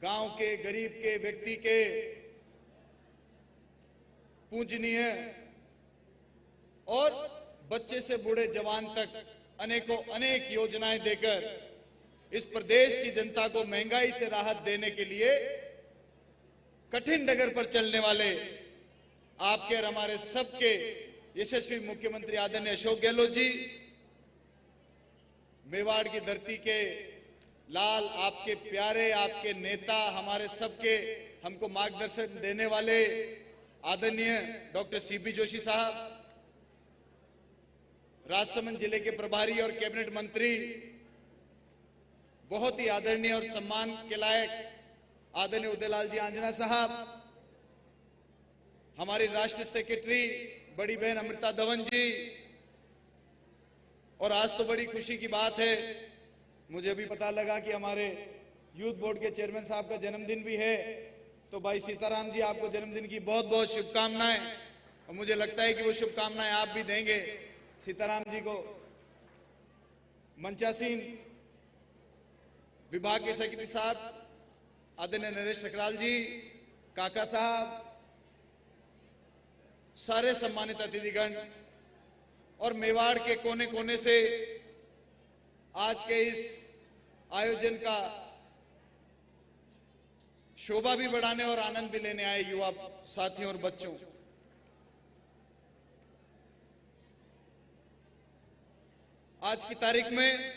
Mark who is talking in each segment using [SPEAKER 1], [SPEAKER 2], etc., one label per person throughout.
[SPEAKER 1] गांव के गरीब के व्यक्ति के पूजनीय और बच्चे से बूढ़े जवान तक अनेक योजनाएं देकर इस प्रदेश की जनता को महंगाई से राहत देने के लिए कठिन डगर पर चलने वाले आपके और हमारे सबके यशस्वी मुख्यमंत्री आदरणीय अशोक गहलोत जी, मेवाड़ की धरती के लाल, आपके प्यारे, आपके नेता, हमारे सबके हमको मार्गदर्शन देने वाले आदरणीय डॉक्टर सीपी जोशी साहब, राजसमंद जिले के प्रभारी और कैबिनेट मंत्री, बहुत ही आदरणीय और सम्मान के लायक आदरणीय उदयलाल जी आंजना साहब, हमारी राष्ट्रीय सेक्रेटरी बड़ी बहन अमृता धवन जी, और आज तो बड़ी खुशी की बात है, मुझे अभी पता लगा कि हमारे यूथ बोर्ड के चेयरमैन साहब का जन्मदिन भी है। तो भाई सीताराम जी, आपको जन्मदिन की बहुत बहुत शुभकामनाएं, और मुझे लगता है कि वो शुभकामनाएं आप भी देंगे सीताराम जी को। मंचासीन विभाग के सेक्रेटरी साहब आदरणीय नरेश ठकराल जी, काका साहब, सारे सम्मानित अतिथिगण और मेवाड़ के कोने कोने से आज के इस आयोजन का शोभा भी बढ़ाने और आनंद भी लेने आए युवा साथियों और बच्चों, आज की तारीख में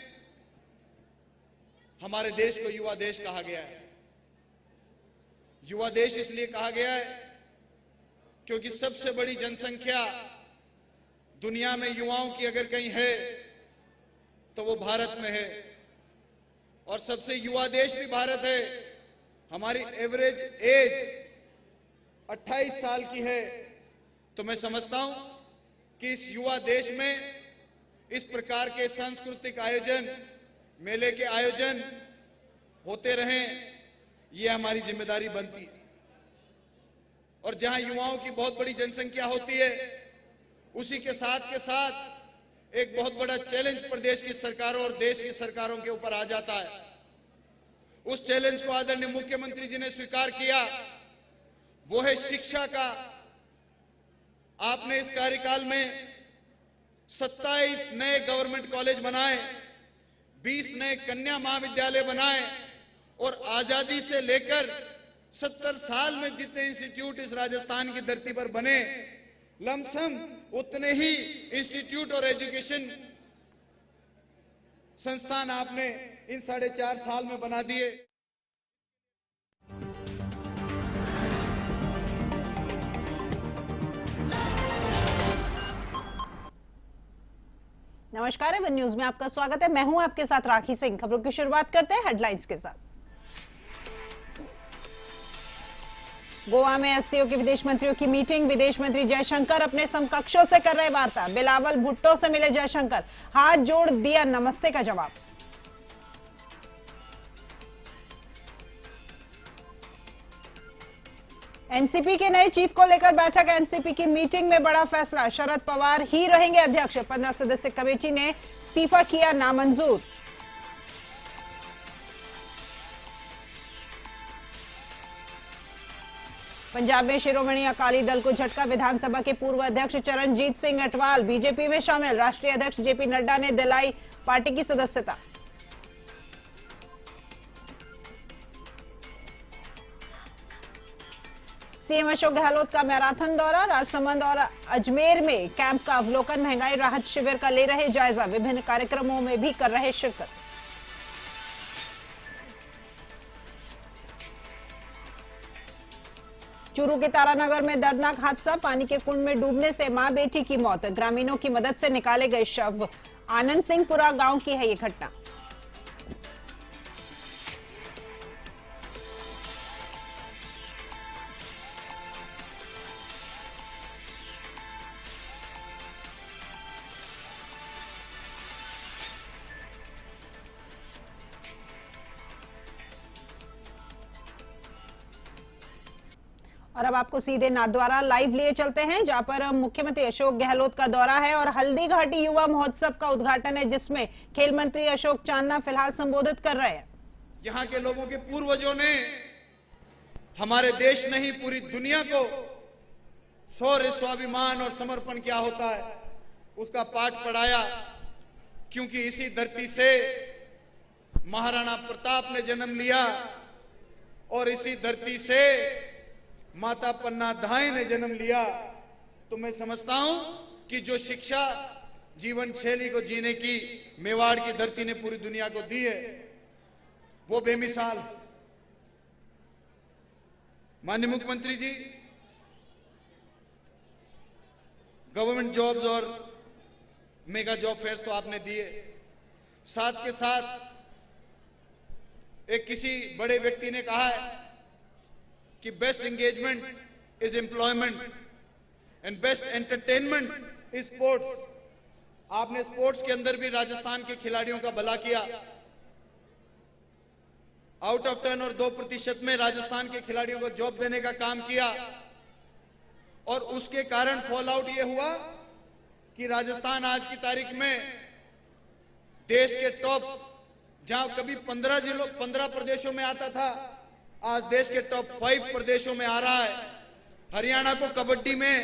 [SPEAKER 1] हमारे देश को युवा देश कहा गया है। युवा देश इसलिए कहा गया है क्योंकि सबसे बड़ी जनसंख्या दुनिया में युवाओं की अगर कहीं है तो वो भारत में है, और सबसे युवा देश भी भारत है। हमारी एवरेज एज 28 साल की है। तो मैं समझता हूं कि इस युवा देश में इस प्रकार के सांस्कृतिक आयोजन, मेले के आयोजन होते रहें, ये हमारी जिम्मेदारी बनती है। और जहां युवाओं की बहुत बड़ी जनसंख्या होती है, उसी के साथ एक बहुत बड़ा चैलेंज प्रदेश की सरकारों और देश की सरकारों के ऊपर आ जाता है। उस चैलेंज को आदरणीय मुख्यमंत्री जी ने स्वीकार किया, वो है शिक्षा का। आपने इस कार्यकाल में 27 नए गवर्नमेंट कॉलेज बनाए, 20 नए कन्या महाविद्यालय बनाए, और आजादी से लेकर 70 साल में जितने इंस्टीट्यूट इस राजस्थान की धरती पर बने, लमसम उतने ही इंस्टीट्यूट और एजुकेशन संस्थान आपने इन 4.5 साल में बना दिए।
[SPEAKER 2] नमस्कार, एवन न्यूज में आपका स्वागत है। मैं हूं आपके साथ राखी सिंह। खबरों की शुरुआत करते हैं हेडलाइंस के साथ। गोवा में एससीओ के विदेश मंत्रियों की मीटिंग, विदेश मंत्री जयशंकर अपने समकक्षों से कर रहे वार्ता। बिलावल भुट्टो से मिले जयशंकर, हाथ जोड़ दिया नमस्ते का जवाब। एनसीपी के नए चीफ को लेकर बैठक, एनसीपी की मीटिंग में बड़ा फैसला, शरद पवार ही रहेंगे अध्यक्ष। 15 सदस्यीय कमेटी ने इस्तीफा किया नामंजूर। पंजाब में शिरोमणि अकाली दल को झटका, विधानसभा के पूर्व अध्यक्ष चरणजीत सिंह अटवाल बीजेपी में शामिल, राष्ट्रीय अध्यक्ष जेपी नड्डा ने दिलाई पार्टी की सदस्यता। सीएम अशोक गहलोत का मैराथन दौरा, राजसमंद और अजमेर में कैंप का अवलोकन, महंगाई राहत शिविर का ले रहे जायजा, विभिन्न कार्यक्रमों में भी कर रहे शिरकत। चूरू के तारानगर में दर्दनाक हादसा, पानी के कुंड में डूबने से मां बेटी की मौत, ग्रामीणों की मदद से निकाले गए शव। आनंद सिंहपुरा गांव की है ये घटना। और अब आपको सीधे नाथद्वारा लाइव लिए चलते हैं, जहां पर मुख्यमंत्री अशोक गहलोत का दौरा है और हल्दी घाटी युवा महोत्सव का उद्घाटन है, जिसमें खेल मंत्री अशोक चांदना फिलहाल संबोधित कर रहे हैं।
[SPEAKER 1] यहाँ के लोगों के पूर्वजों ने हमारे देश ने ही पूरी दुनिया को शौर्य, स्वाभिमान और समर्पण क्या होता है उसका पाठ पढ़ाया। क्योंकि इसी धरती से महाराणा प्रताप ने जन्म लिया और इसी धरती से माता पन्ना धाय ने जन्म लिया। तो मैं समझता हूं कि जो शिक्षा, जीवन शैली को जीने की मेवाड़ की धरती ने पूरी दुनिया को दी है वो बेमिसाल है। माननीय मुख्यमंत्री जी, गवर्नमेंट जॉब्स और मेगा जॉब फेयर्स तो आपने दिए, साथ के साथ एक किसी बड़े व्यक्ति ने कहा है कि best engagement is employment and best entertainment is sports. आपने स्पोर्ट्स के अंदर भी राजस्थान के खिलाड़ियों का भला किया। आउट ऑफ 10 और 2% में राजस्थान के खिलाड़ियों को जॉब देने का काम किया और उसके कारण फॉल आउट यह हुआ कि राजस्थान आज की तारीख में देश के टॉप, जहां कभी 15 प्रदेशों में आता था, आज देश के टॉप 5 प्रदेशों में आ रहा है। हरियाणा को कबड्डी में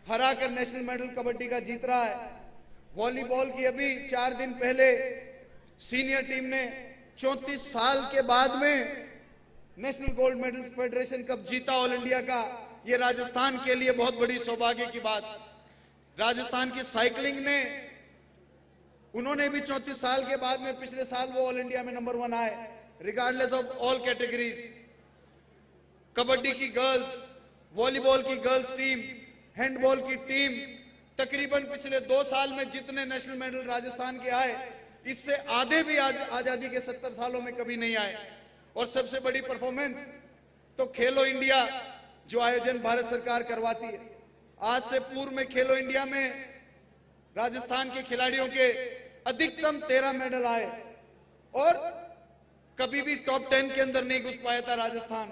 [SPEAKER 1] हराकर नेशनल मेडल कबड्डी का जीत रहा है। वॉलीबॉल की अभी 4 दिन पहले सीनियर टीम ने 34 साल के बाद में national gold medal federation cup जीता ऑल इंडिया का। यह राजस्थान के लिए बहुत बड़ी सौभाग्य की बात। राजस्थान की साइकिलिंग ने, उन्होंने भी 34 साल के बाद में पिछले साल वो ऑल इंडिया में नंबर 1 आए, regardless of all categories. Kabaddi की गर्ल्स, वॉलीबॉल की गर्ल्स टीम, हैंडबॉल की टीम, तकरीबन पिछले 2 साल में जितने नेशनल मेडल राजस्थान के आए, इससे आधे भी आजादी के 70 सालों में कभी नहीं आए। और सबसे बड़ी परफॉर्मेंस तो खेलो इंडिया जो आयोजन भारत सरकार करवाती है। आज से पूर्व में खेलो इंडिया में राजस्थान के खिलाड़ियों के अधिकतम 13 मेडल आए और कभी भी टॉप 10 के अंदर नहीं घुस पाया था राजस्थान।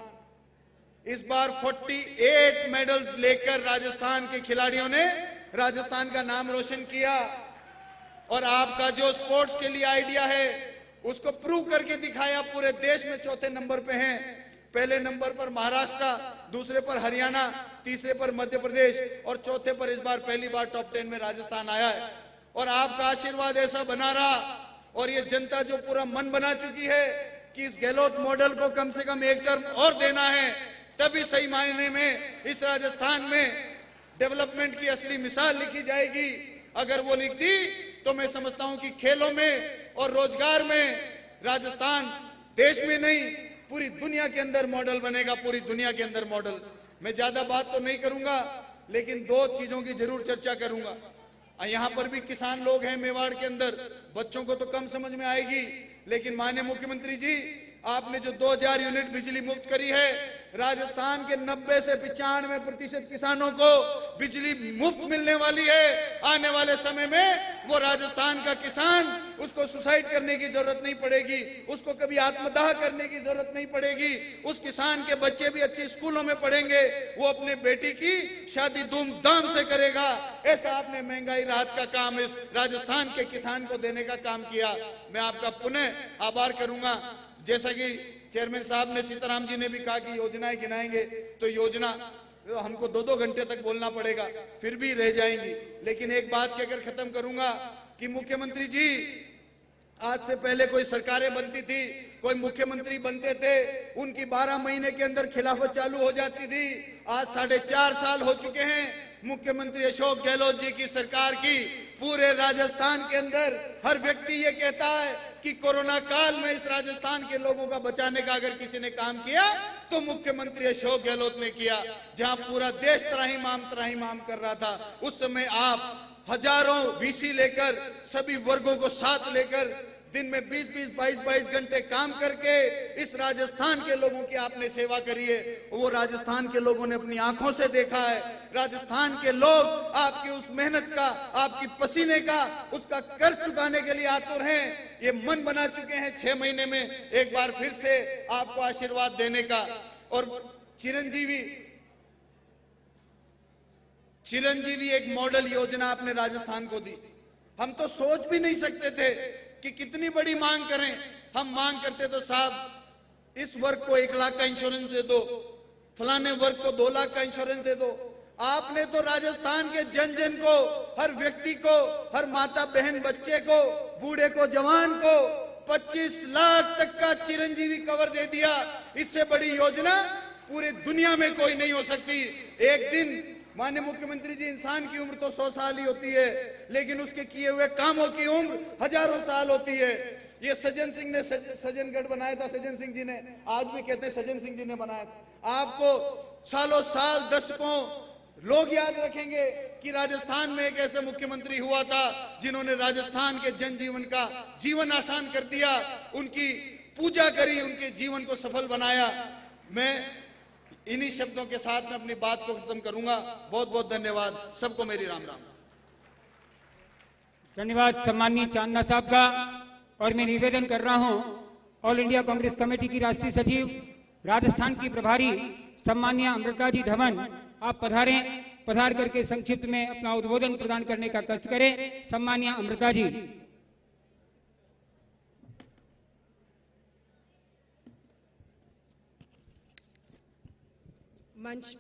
[SPEAKER 1] इस बार 48 मेडल्स लेकर राजस्थान के खिलाड़ियों ने राजस्थान का नाम रोशन किया। और आपका जो स्पोर्ट्स के लिए आइडिया है उसको प्रूव करके दिखाया। पूरे देश में चौथे नंबर पे हैं। पहले नंबर पर महाराष्ट्र, दूसरे पर हरियाणा, तीसरे पर मध्य प्रदेश और चौथे पर इस बार पहली बार टॉप 10 में राजस्थान आया है। और आपका आशीर्वाद ऐसा बना रहा और ये जनता जो पूरा मन बना चुकी है कि इस गहलोत मॉडल को कम से कम 1 टर्म और देना है, तभी सही मायने में इस राजस्थान में डेवलपमेंट की असली मिसाल लिखी जाएगी। अगर वो लिख दी तो मैं समझता हूं कि खेलों में और रोजगार में राजस्थान देश में नहीं पूरी दुनिया के अंदर मॉडल बनेगा, पूरी दुनिया के अंदर मॉडल। मैं ज्यादा बात तो नहीं करूंगा, लेकिन 2 चीजों की जरूर चर्चा करूंगा। यहाँ पर भी किसान लोग हैं मेवाड़ के अंदर, बच्चों को तो कम समझ में आएगी, लेकिन माननीय मुख्यमंत्री जी, आपने जो 2000 यूनिट बिजली मुफ्त करी है, राजस्थान के 90 से 95% किसानों को बिजली मुफ्त मिलने वाली है। आने वाले समय में वो राजस्थान का किसान, उसको सुसाइड करने की जरूरत नहीं पड़ेगी, उसको कभी आत्मदाह करने की जरूरत नहीं पड़ेगी। उस किसान के बच्चे भी अच्छे स्कूलों में पढ़ेंगे, वो अपने बेटी की शादी धूमधाम से करेगा। ऐसा आपने महंगाई राहत का काम इस राजस्थान के किसान को देने का काम किया। मैं आपका पुनः आभार करूंगा। जैसा कि चेयरमैन साहब ने, सीताराम जी ने भी कहा कि योजनाएं गिनाएंगे तो योजना तो हमको 2-2 घंटे तक बोलना पड़ेगा, फिर भी रह जाएंगी। लेकिन एक बात कहकर खत्म करूंगा कि मुख्यमंत्री जी, आज से पहले कोई सरकारें बनती थी, कोई मुख्यमंत्री बनते थे, उनकी 12 महीने के अंदर खिलाफत चालू हो जाती थी। आज 4.5 साल हो चुके हैं मुख्यमंत्री अशोक गहलोत जी की सरकार की। पूरे राजस्थान के अंदर हर व्यक्ति ये कहता है कि कोरोना काल में इस राजस्थान के लोगों का बचाने का अगर किसी ने काम किया तो मुख्यमंत्री अशोक गहलोत ने किया। जहां पूरा देश त्राहिमाम कर रहा था, उस समय आप हजारों वीसी लेकर, सभी वर्गों को साथ लेकर दिन में 20-20, 22-22 घंटे काम करके इस राजस्थान के लोगों की आपने सेवा करी है। वो राजस्थान के लोगों ने अपनी आंखों से देखा है। राजस्थान के लोग आपकी उस मेहनत का, आपकी पसीने का, उसका कर्ज चुकाने के लिए आतुर हैं। ये मन बना चुके हैं 6 महीने में एक बार फिर से आपको आशीर्वाद देने का। और चिरंजीवी एक मॉडल योजना आपने राजस्थान को दी। हम तो सोच भी नहीं सकते थे कि कितनी बड़ी मांग करें। हम मांग करते तो साहब इस वर्ग को 1 लाख का इंश्योरेंस दे दो, फलाने वर्ग को 2 लाख का इंश्योरेंस दे दो। आपने तो राजस्थान के जन जन को, हर व्यक्ति को, हर माता बहन बच्चे को, बूढ़े को, जवान को 25 लाख तक का चिरंजीवी कवर दे दिया। इससे बड़ी योजना पूरी दुनिया में कोई नहीं हो सकती। एक दिन माननीय मुख्यमंत्री जी, इंसान की उम्र तो 100 साल ही होती है, लेकिन उसके किए हुए कामों की उम्र हजारों साल होती है। ये सज्जन सिंह ने सज्जनगढ़ बनाया था, सज्जन सिंह जी ने, आज भी कहते हैं सज्जन सिंह जी ने बनाया था। आपको सालों साल, दशकों लोग याद रखेंगे कि राजस्थान में एक ऐसे मुख्यमंत्री हुआ था जिन्होंने राजस्थान के जनजीवन का जीवन आसान कर दिया, उनकी पूजा करी, उनके जीवन को सफल बनाया। मैं इन्हीं शब्दों के साथ में अपनी बात को खत्म करूंगा। बहुत बहुत धन्यवाद, सबको मेरी राम राम।
[SPEAKER 3] धन्यवाद सम्माननीय चांदना साहब का। और मैं निवेदन कर रहा हूं ऑल इंडिया कांग्रेस कमेटी की राष्ट्रीय सचिव, राजस्थान की प्रभारी सम्माननीय अमृता जी धवन, आप पधार करके संक्षिप्त में अपना उद्बोधन प्रदान करने का कष्ट करें। सम्माननीय अमृता जी।
[SPEAKER 4] मंच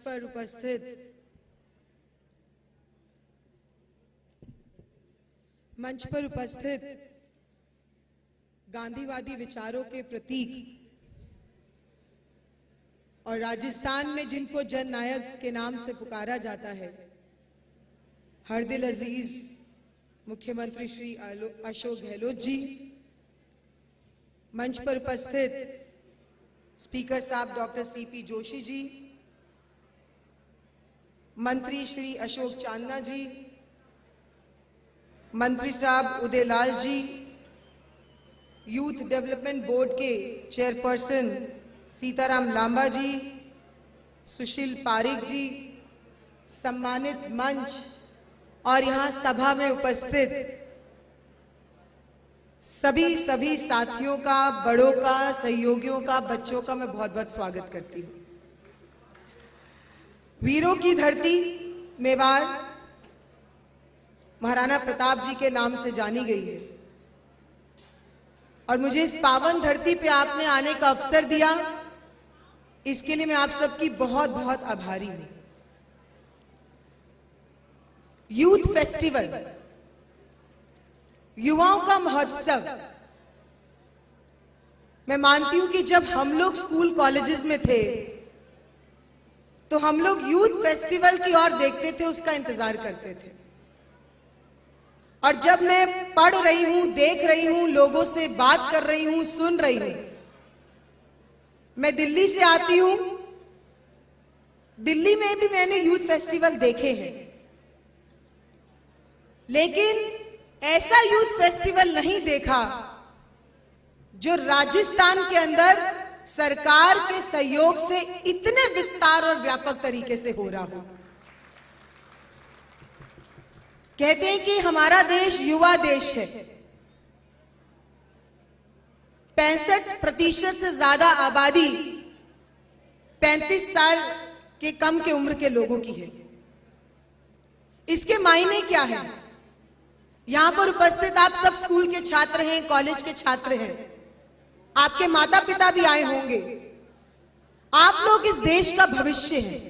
[SPEAKER 4] पर उपस्थित गांधीवादी विचारों के प्रतीक और राजस्थान में जिनको जन नायक के नाम से पुकारा जाता है, हर दिल अजीज मुख्यमंत्री श्री अशोक गहलोत जी, मंच पर उपस्थित स्पीकर साहब डॉक्टर सीपी जोशी जी, मंत्री श्री अशोक चांदना जी, मंत्री साहब उदयलाल जी, यूथ डेवलपमेंट बोर्ड के चेयरपर्सन सीताराम लांबा जी, सुशील पारिक जी, सम्मानित मंच और यहाँ सभा में उपस्थित सभी साथियों का, बड़ों का, सहयोगियों का, बच्चों का मैं बहुत बहुत स्वागत करती हूँ। वीरों की धरती मेवाड़ महाराणा प्रताप जी के नाम से जानी गई है और मुझे इस पावन धरती पे आपने आने का अवसर दिया, इसके लिए मैं आप सबकी बहुत बहुत आभारी हूं। यूथ फेस्टिवल, युवाओं का महोत्सव, मैं मानती हूं कि जब हम लोग स्कूल कॉलेजेस में थे तो हम लोग यूथ फेस्टिवल की ओर देखते थे, उसका इंतजार करते थे। और जब मैं पढ़ रही हूं, देख रही हूं, लोगों से बात कर रही हूं, सुन रही हूं, मैं दिल्ली से आती हूं, दिल्ली में भी मैंने यूथ फेस्टिवल देखे हैं, लेकिन ऐसा यूथ फेस्टिवल नहीं देखा जो राजस्थान के अंदर सरकार के सहयोग से इतने विस्तार और व्यापक तरीके से हो रहा हो। कहते हैं कि हमारा देश युवा देश है। 65% से ज्यादा आबादी 35 साल के कम के उम्र के लोगों की है। इसके मायने क्या है? यहां पर उपस्थित आप सब स्कूल के छात्र हैं, कॉलेज के छात्र हैं, आपके माता पिता भी आए होंगे। आप लोग इस देश का भविष्य हैं,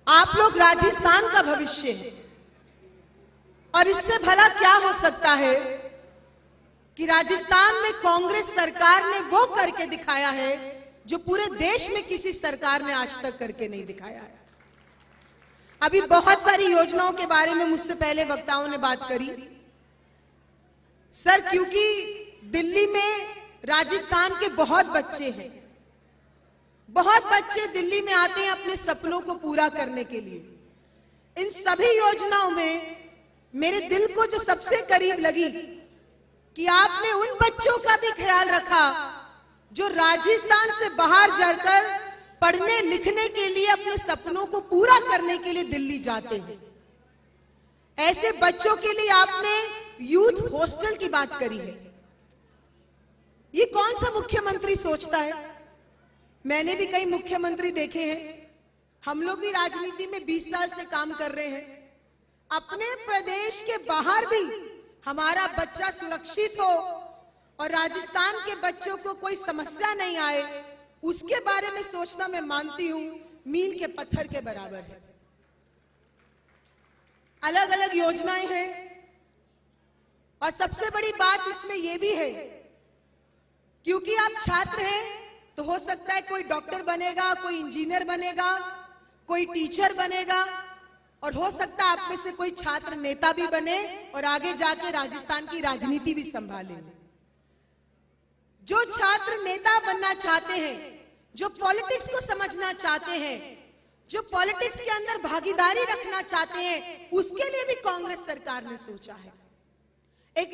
[SPEAKER 4] आप लोग राजस्थान का भविष्य है। और इससे भला क्या हो सकता है कि राजस्थान में कांग्रेस सरकार ने वो करके दिखाया है जो पूरे देश में किसी सरकार ने आज तक करके नहीं दिखाया है। अभी बहुत सारी योजनाओं के बारे में मुझसे पहले वक्ताओं ने बात करी। सर, क्योंकि दिल्ली में राजस्थान के बहुत बच्चे हैं, बहुत बच्चे दिल्ली में आते हैं अपने सपनों को पूरा करने के लिए। इन सभी योजनाओं में मेरे दिल को जो सबसे करीब लगी कि आपने उन बच्चों का भी ख्याल रखा जो राजस्थान से बाहर जाकर पढ़ने लिखने के लिए, अपने सपनों को पूरा करने के लिए दिल्ली जाते हैं। ऐसे बच्चों के लिए आपने यूथ हॉस्टल की बात करी है। ये कौन सा मुख्यमंत्री सोचता है? मैंने भी कई मुख्यमंत्री देखे हैं, हम लोग भी राजनीति में 20 साल से काम कर रहे हैं। अपने प्रदेश के बाहर भी हमारा बच्चा सुरक्षित हो और राजस्थान के बच्चों को कोई समस्या नहीं आए, उसके बारे में सोचना मैं मानती हूं मील के पत्थर के बराबर है। अलग अलग योजनाएं हैं और सबसे बड़ी बात इसमें यह भी है, क्योंकि आप छात्र हैं तो हो सकता है कोई डॉक्टर बनेगा, कोई इंजीनियर बनेगा, कोई टीचर बनेगा, और हो सकता है आप में से कोई छात्र नेता भी बने और आगे जाके राजस्थान की राजनीति भी संभाले। जो छात्र नेता बनना चाहते हैं, जो पॉलिटिक्स को समझना चाहते हैं, जो पॉलिटिक्स के अंदर भागीदारी रखना चाहते हैं, उसके लिए भी कांग्रेस सरकार ने सोचा है। एक